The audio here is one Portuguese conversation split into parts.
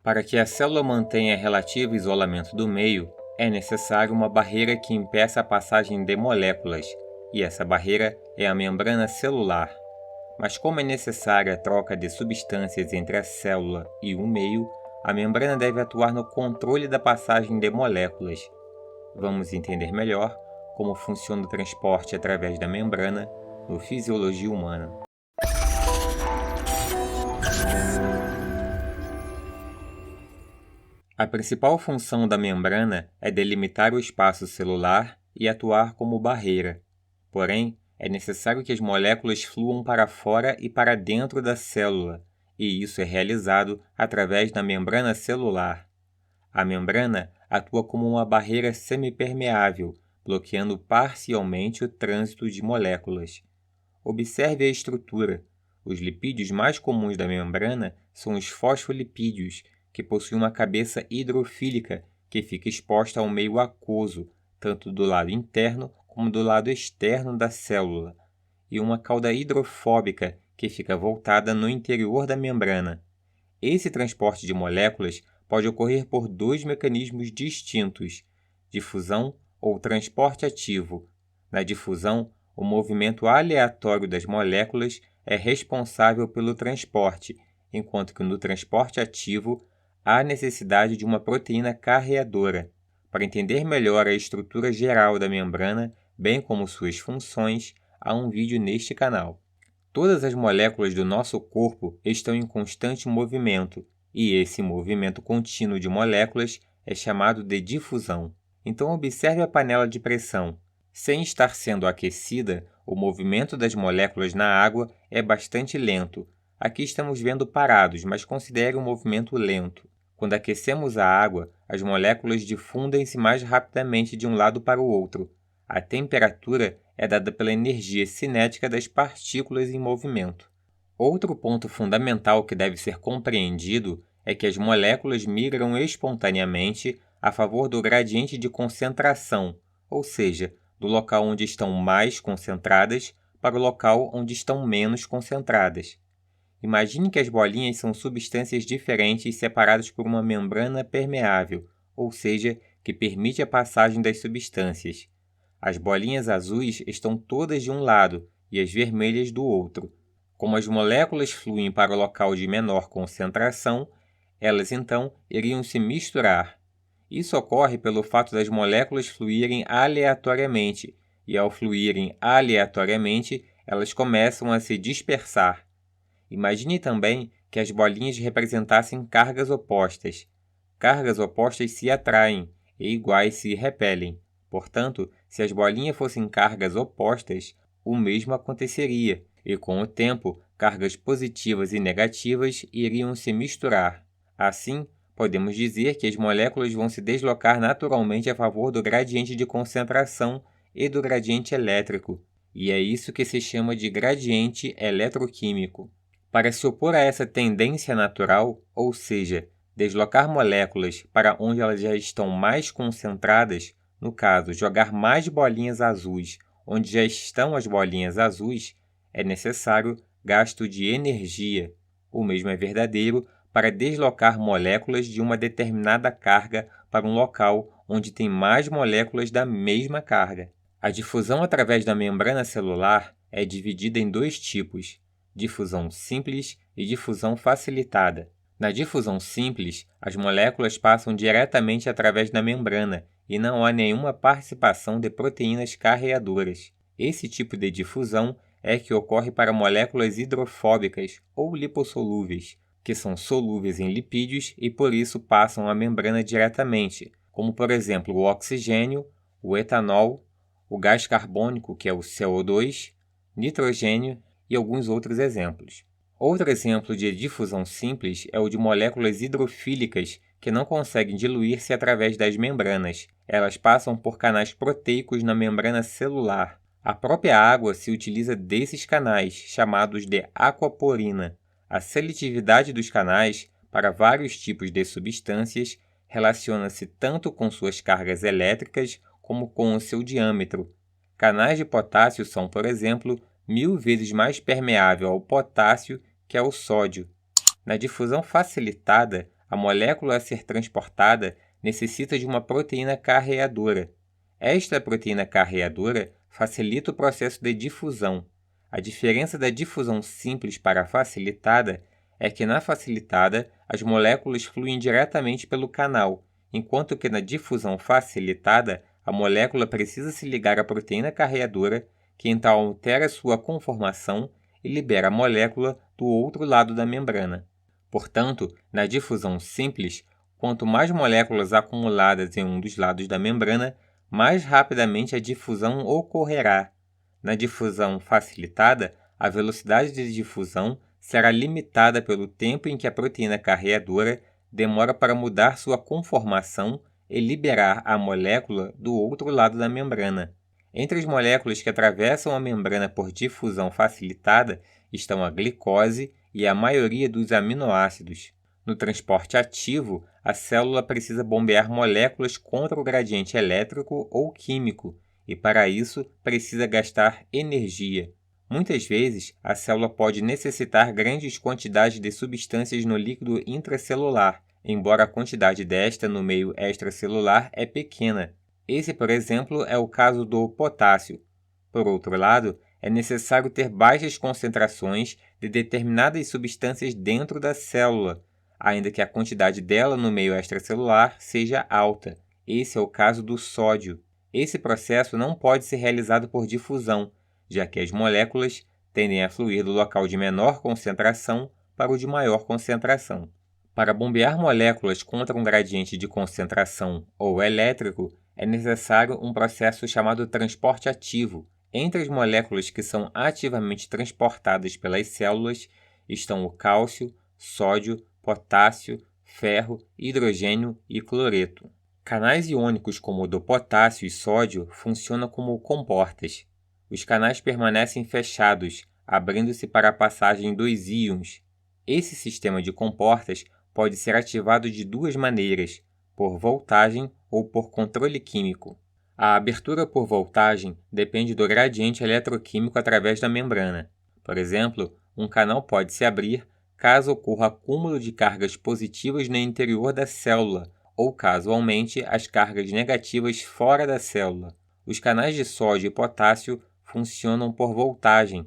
Para que a célula mantenha relativo isolamento do meio, é necessário uma barreira que impeça a passagem de moléculas, e essa barreira é a membrana celular. Mas como é necessária a troca de substâncias entre a célula e o meio, a membrana deve atuar no controle da passagem de moléculas. Vamos entender melhor como funciona o transporte através da membrana no Fisiologia Humana. A principal função da membrana é delimitar o espaço celular e atuar como barreira. Porém, é necessário que as moléculas fluam para fora e para dentro da célula, e isso é realizado através da membrana celular. A membrana atua como uma barreira semipermeável, bloqueando parcialmente o trânsito de moléculas. Observe a estrutura. Os lipídios mais comuns da membrana são os fosfolipídios, que possuem uma cabeça hidrofílica que fica exposta ao meio aquoso, tanto do lado interno como do lado externo da célula, e uma cauda hidrofóbica que fica voltada no interior da membrana. Esse transporte de moléculas pode ocorrer por dois mecanismos distintos: difusão ou transporte ativo. Na difusão, o movimento aleatório das moléculas é responsável pelo transporte, enquanto que no transporte ativo há necessidade de uma proteína carreadora. Para entender melhor a estrutura geral da membrana, bem como suas funções, há um vídeo neste canal. Todas as moléculas do nosso corpo estão em constante movimento, e esse movimento contínuo de moléculas é chamado de difusão. Então observe a panela de pressão. Sem estar sendo aquecida, o movimento das moléculas na água é bastante lento. Aqui estamos vendo parados, mas considere um movimento lento. Quando aquecemos a água, as moléculas difundem-se mais rapidamente de um lado para o outro. A temperatura é dada pela energia cinética das partículas em movimento. Outro ponto fundamental que deve ser compreendido é que as moléculas migram espontaneamente a favor do gradiente de concentração, ou seja, do local onde estão mais concentradas para o local onde estão menos concentradas. Imagine que as bolinhas são substâncias diferentes separadas por uma membrana permeável, ou seja, que permite a passagem das substâncias. As bolinhas azuis estão todas de um lado e as vermelhas do outro. Como as moléculas fluem para o local de menor concentração, elas então iriam se misturar. Isso ocorre pelo fato das moléculas fluírem aleatoriamente, e ao fluírem aleatoriamente, elas começam a se dispersar. Imagine também que as bolinhas representassem cargas opostas. Cargas opostas se atraem e iguais se repelem. Portanto, se as bolinhas fossem cargas opostas, o mesmo aconteceria, e com o tempo, cargas positivas e negativas iriam se misturar. Assim, podemos dizer que as moléculas vão se deslocar naturalmente a favor do gradiente de concentração e do gradiente elétrico, e é isso que se chama de gradiente eletroquímico. Para se opor a essa tendência natural, ou seja, deslocar moléculas para onde elas já estão mais concentradas, no caso, jogar mais bolinhas azuis onde já estão as bolinhas azuis, é necessário gasto de energia. O mesmo é verdadeiro para deslocar moléculas de uma determinada carga para um local onde tem mais moléculas da mesma carga. A difusão através da membrana celular é dividida em dois tipos: difusão simples e difusão facilitada. Na difusão simples, as moléculas passam diretamente através da membrana e não há nenhuma participação de proteínas carreadoras. Esse tipo de difusão é que ocorre para moléculas hidrofóbicas ou lipossolúveis, que são solúveis em lipídios e por isso passam a membrana diretamente, como por exemplo o oxigênio, o etanol, o gás carbônico, que é o CO2, nitrogênio e alguns outros exemplos. Outro exemplo de difusão simples é o de moléculas hidrofílicas que não conseguem diluir-se através das membranas. Elas passam por canais proteicos na membrana celular. A própria água se utiliza desses canais, chamados de aquaporina. A seletividade dos canais para vários tipos de substâncias relaciona-se tanto com suas cargas elétricas como com o seu diâmetro. Canais de potássio são, por exemplo, 1000 vezes mais permeável ao potássio que ao sódio. Na difusão facilitada, a molécula a ser transportada necessita de uma proteína carreadora. Esta proteína carreadora facilita o processo de difusão. A diferença da difusão simples para a facilitada é que na facilitada as moléculas fluem diretamente pelo canal, enquanto que na difusão facilitada a molécula precisa se ligar à proteína carreadora, que então altera sua conformação e libera a molécula do outro lado da membrana. Portanto, na difusão simples, quanto mais moléculas acumuladas em um dos lados da membrana, mais rapidamente a difusão ocorrerá. Na difusão facilitada, a velocidade de difusão será limitada pelo tempo em que a proteína carreadora demora para mudar sua conformação e liberar a molécula do outro lado da membrana. Entre as moléculas que atravessam a membrana por difusão facilitada estão a glicose e a maioria dos aminoácidos. No transporte ativo, a célula precisa bombear moléculas contra o gradiente elétrico ou químico, e para isso precisa gastar energia. Muitas vezes, a célula pode necessitar grandes quantidades de substâncias no líquido intracelular, embora a quantidade desta no meio extracelular é pequena. Esse, por exemplo, é o caso do potássio. Por outro lado, é necessário ter baixas concentrações de determinadas substâncias dentro da célula, ainda que a quantidade dela no meio extracelular seja alta. Esse é o caso do sódio. Esse processo não pode ser realizado por difusão, já que as moléculas tendem a fluir do local de menor concentração para o de maior concentração. Para bombear moléculas contra um gradiente de concentração ou elétrico, é necessário um processo chamado transporte ativo. Entre as moléculas que são ativamente transportadas pelas células estão o cálcio, sódio, potássio, ferro, hidrogênio e cloreto. Canais iônicos como o do potássio e sódio funcionam como comportas. Os canais permanecem fechados, abrindo-se para a passagem dos íons. Esse sistema de comportas pode ser ativado de duas maneiras, por voltagem ou por controle químico. A abertura por voltagem depende do gradiente eletroquímico através da membrana. Por exemplo, um canal pode se abrir caso ocorra acúmulo de cargas positivas no interior da célula ou caso aumente as cargas negativas fora da célula. Os canais de sódio e potássio funcionam por voltagem.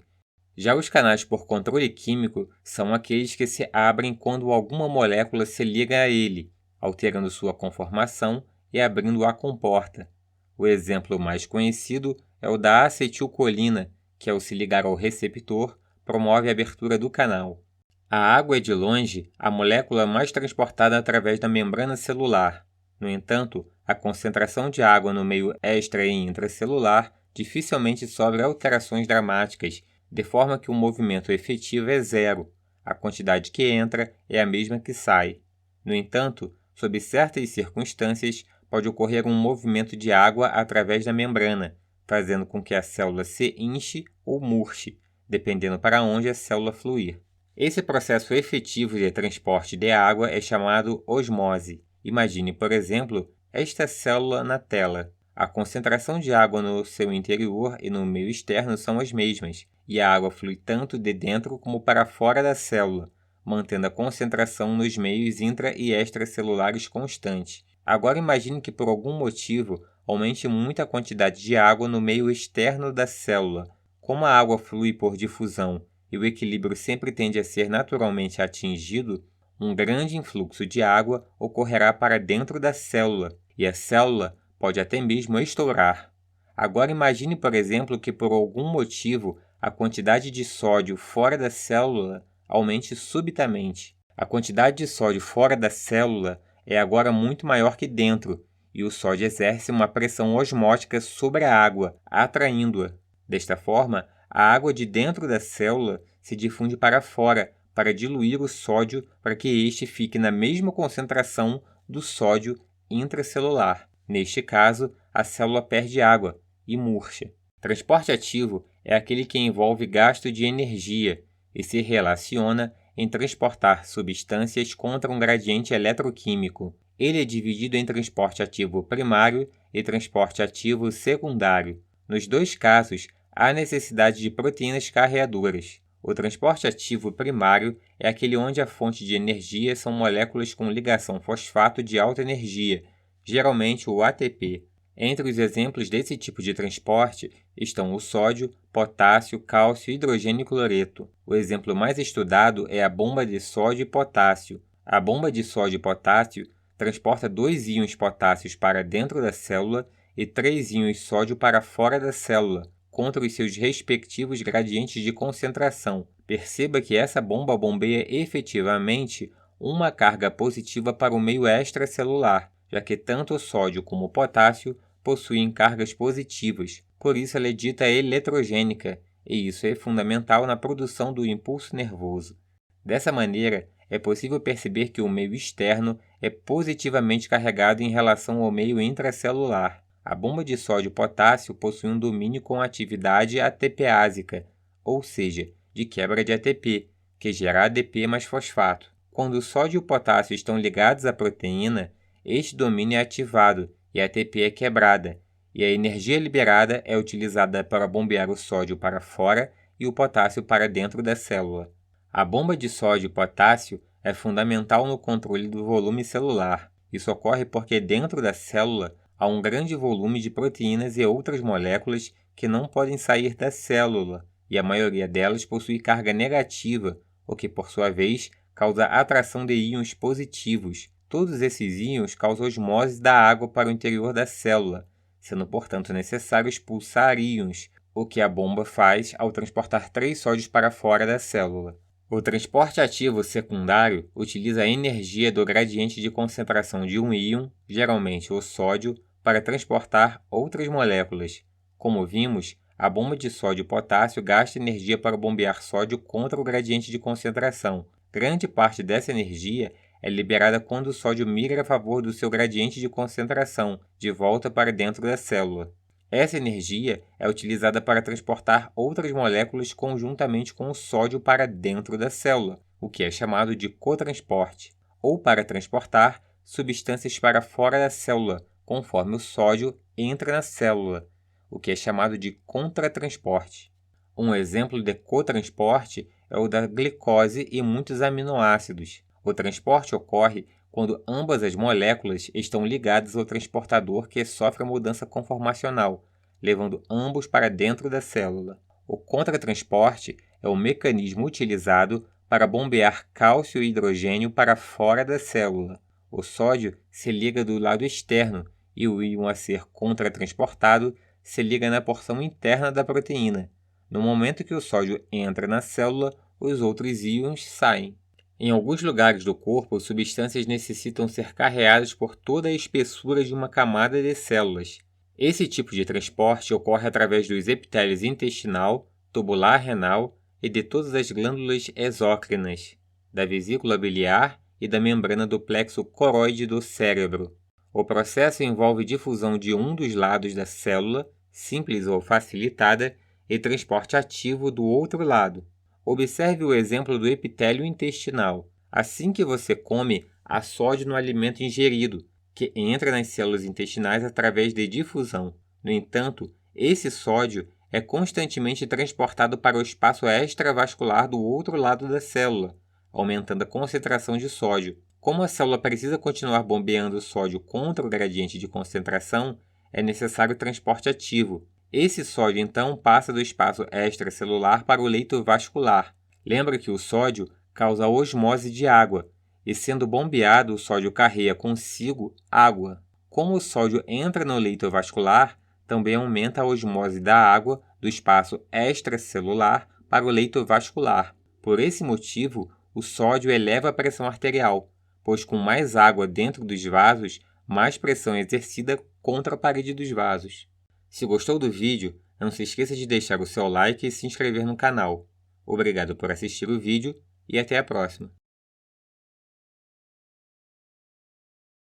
Já os canais por controle químico são aqueles que se abrem quando alguma molécula se liga a ele, alterando sua conformação e abrindo a comporta. O exemplo mais conhecido é o da acetilcolina, que ao se ligar ao receptor, promove a abertura do canal. A água é de longe a molécula mais transportada através da membrana celular. No entanto, a concentração de água no meio extra e intracelular dificilmente sofre alterações dramáticas, de forma que o movimento efetivo é zero. A quantidade que entra é a mesma que sai. No entanto, sob certas circunstâncias, pode ocorrer um movimento de água através da membrana, fazendo com que a célula se inche ou murche, dependendo para onde a célula fluir. Esse processo efetivo de transporte de água é chamado osmose. Imagine, por exemplo, esta célula na tela. A concentração de água no seu interior e no meio externo são as mesmas, e a água flui tanto de dentro como para fora da célula, mantendo a concentração nos meios intra- e extracelulares constante. Agora imagine que por algum motivo aumente muito a quantidade de água no meio externo da célula. Como a água flui por difusão e o equilíbrio sempre tende a ser naturalmente atingido, um grande influxo de água ocorrerá para dentro da célula, e a célula pode até mesmo estourar. Agora imagine, por exemplo, que por algum motivo a quantidade de sódio fora da célula aumente subitamente. A quantidade de sódio fora da célula é agora muito maior que dentro, e o sódio exerce uma pressão osmótica sobre a água, atraindo-a. Desta forma, a água de dentro da célula se difunde para fora para diluir o sódio para que este fique na mesma concentração do sódio intracelular. Neste caso, a célula perde água e murcha. Transporte ativo é aquele que envolve gasto de energia e se relaciona em transportar substâncias contra um gradiente eletroquímico. Ele é dividido em transporte ativo primário e transporte ativo secundário. Nos dois casos, há necessidade de proteínas carreadoras. O transporte ativo primário é aquele onde a fonte de energia são moléculas com ligação fosfato de alta energia, geralmente o ATP. Entre os exemplos desse tipo de transporte estão o sódio, potássio, cálcio, hidrogênio e cloreto. O exemplo mais estudado é a bomba de sódio e potássio. A bomba de sódio e potássio transporta 2 íons potássios para dentro da célula e 3 íons sódio para fora da célula, contra os seus respectivos gradientes de concentração. Perceba que essa bomba bombeia efetivamente uma carga positiva para o meio extracelular, já que tanto o sódio como o potássio possuem cargas positivas, por isso ela é dita eletrogênica, e isso é fundamental na produção do impulso nervoso. Dessa maneira, é possível perceber que o meio externo é positivamente carregado em relação ao meio intracelular. A bomba de sódio e potássio possui um domínio com atividade ATPásica, ou seja, de quebra de ATP, que gera ADP mais fosfato. Quando o sódio e o potássio estão ligados à proteína, este domínio é ativado e a ATP é quebrada, e a energia liberada é utilizada para bombear o sódio para fora e o potássio para dentro da célula. A bomba de sódio e potássio é fundamental no controle do volume celular. Isso ocorre porque dentro da célula há um grande volume de proteínas e outras moléculas que não podem sair da célula, e a maioria delas possui carga negativa, o que, por sua vez, causa atração de íons positivos. Todos esses íons causam osmose da água para o interior da célula, sendo, portanto, necessário expulsar íons, o que a bomba faz ao transportar 3 sódios para fora da célula. O transporte ativo secundário utiliza a energia do gradiente de concentração de um íon, geralmente o sódio, para transportar outras moléculas. Como vimos, a bomba de sódio e potássio gasta energia para bombear sódio contra o gradiente de concentração. Grande parte dessa energia é liberada quando o sódio migra a favor do seu gradiente de concentração, de volta para dentro da célula. Essa energia é utilizada para transportar outras moléculas conjuntamente com o sódio para dentro da célula, o que é chamado de cotransporte, ou para transportar substâncias para fora da célula, conforme o sódio entra na célula, o que é chamado de contratransporte. Um exemplo de cotransporte é o da glicose e muitos aminoácidos. O transporte ocorre quando ambas as moléculas estão ligadas ao transportador que sofre a mudança conformacional, levando ambos para dentro da célula. O contratransporte é o mecanismo utilizado para bombear cálcio e hidrogênio para fora da célula. O sódio se liga do lado externo e o íon a ser contratransportado se liga na porção interna da proteína. No momento que o sódio entra na célula, os outros íons saem. Em alguns lugares do corpo, substâncias necessitam ser carreadas por toda a espessura de uma camada de células. Esse tipo de transporte ocorre através dos epitélios intestinal, tubular renal e de todas as glândulas exócrinas, da vesícula biliar e da membrana do plexo coroide do cérebro. O processo envolve difusão de um dos lados da célula, simples ou facilitada, e transporte ativo do outro lado. Observe o exemplo do epitélio intestinal. Assim que você come, há sódio no alimento ingerido, que entra nas células intestinais através de difusão. No entanto, esse sódio é constantemente transportado para o espaço extravascular do outro lado da célula, aumentando a concentração de sódio. Como a célula precisa continuar bombeando o sódio contra o gradiente de concentração, é necessário transporte ativo. Esse sódio, então, passa do espaço extracelular para o leito vascular. Lembra que o sódio causa osmose de água, e sendo bombeado, o sódio carrega consigo água. Como o sódio entra no leito vascular, também aumenta a osmose da água do espaço extracelular para o leito vascular. Por esse motivo, o sódio eleva a pressão arterial, pois com mais água dentro dos vasos, mais pressão é exercida contra a parede dos vasos. Se gostou do vídeo, não se esqueça de deixar o seu like e se inscrever no canal. Obrigado por assistir o vídeo e até a próxima.